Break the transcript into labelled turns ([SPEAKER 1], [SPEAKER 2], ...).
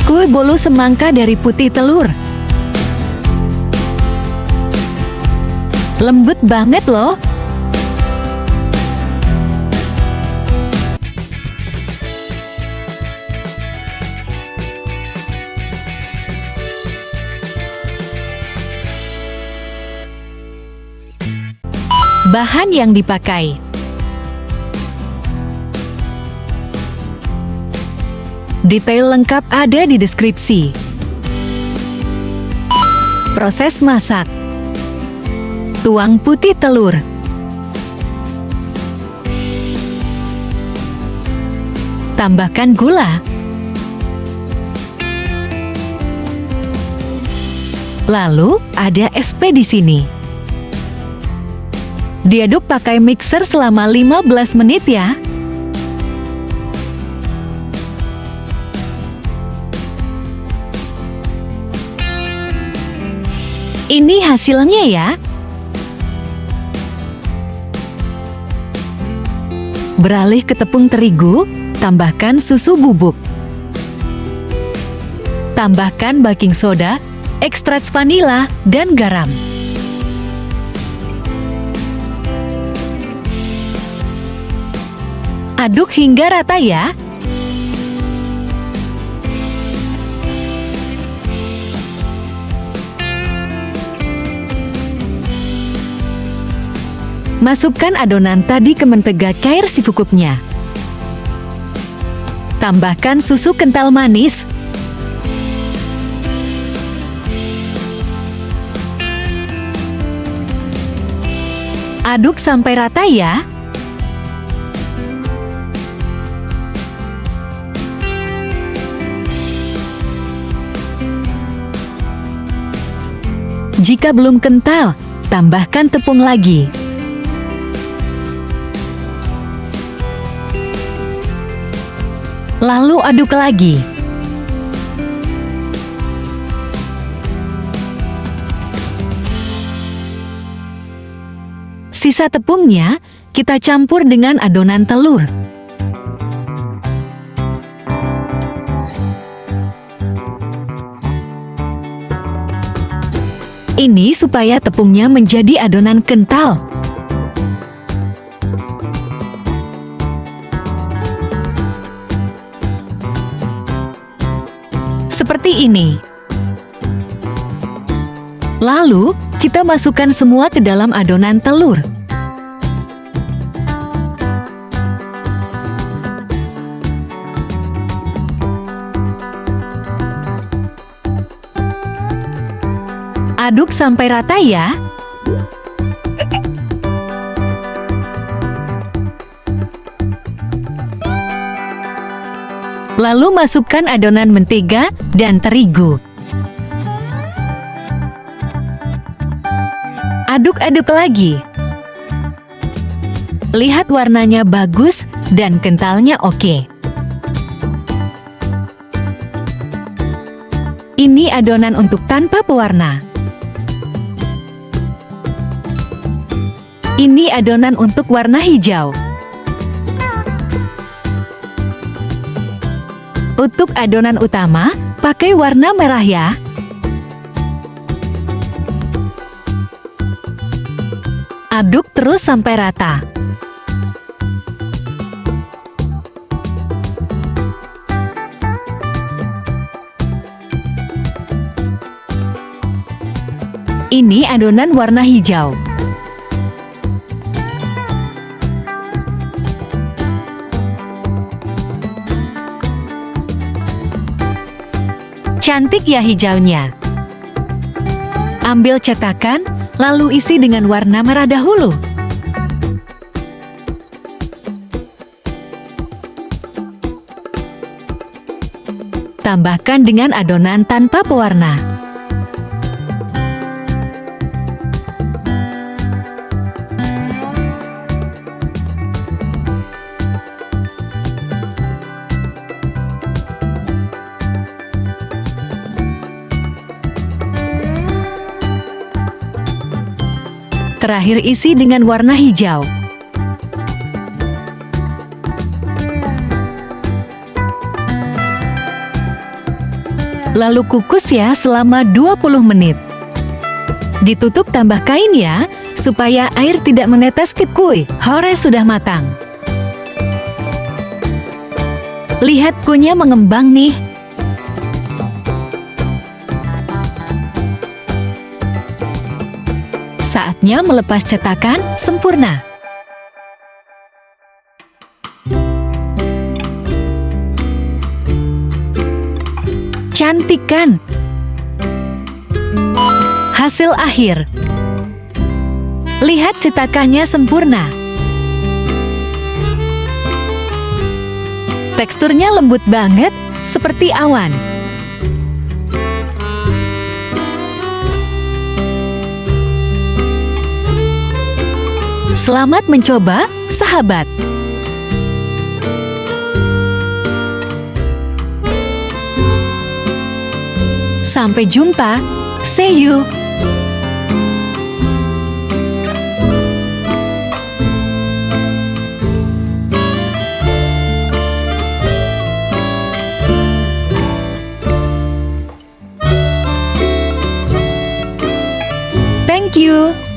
[SPEAKER 1] Kue bolu semangka dari putih telur. Lembut banget loh. Bahan yang dipakai: detail lengkap ada di deskripsi. Proses masak: tuang putih telur, tambahkan gula, lalu ada SP di sini. Diaduk pakai mixer selama 15 menit ya. Ini hasilnya ya. Beralih ke tepung terigu, tambahkan susu bubuk. Tambahkan baking soda, ekstrak vanila, dan garam. Aduk hingga rata ya. Masukkan adonan tadi ke mentega cair secukupnya. Tambahkan susu kental manis. Aduk sampai rata ya. Jika belum kental, tambahkan tepung lagi. Lalu aduk lagi. Sisa tepungnya kita campur dengan adonan telur. Ini supaya tepungnya menjadi adonan kental. Seperti ini. Lalu, kita masukkan semua ke dalam adonan telur. Aduk sampai rata ya. Lalu masukkan adonan mentega dan terigu. Aduk-aduk lagi. Lihat warnanya bagus dan kentalnya oke. Ini adonan untuk tanpa pewarna. Ini adonan untuk warna hijau. Untuk adonan utama, pakai warna merah ya. Aduk terus sampai rata. Ini adonan warna hijau. Cantik ya hijaunya. Ambil cetakan, lalu isi dengan warna merah dahulu. Tambahkan dengan adonan tanpa pewarna. Terakhir isi dengan warna hijau. Lalu kukus ya selama 20 menit. Ditutup tambah kain ya, supaya air tidak menetes ke kue. Hore sudah matang. Lihat kuenya mengembang nih. Saatnya melepas cetakan sempurna. Cantik kan? Hasil akhir. Lihat cetakannya sempurna. Teksturnya lembut banget, seperti awan. Selamat mencoba, sahabat. Sampai jumpa. See you. Thank you.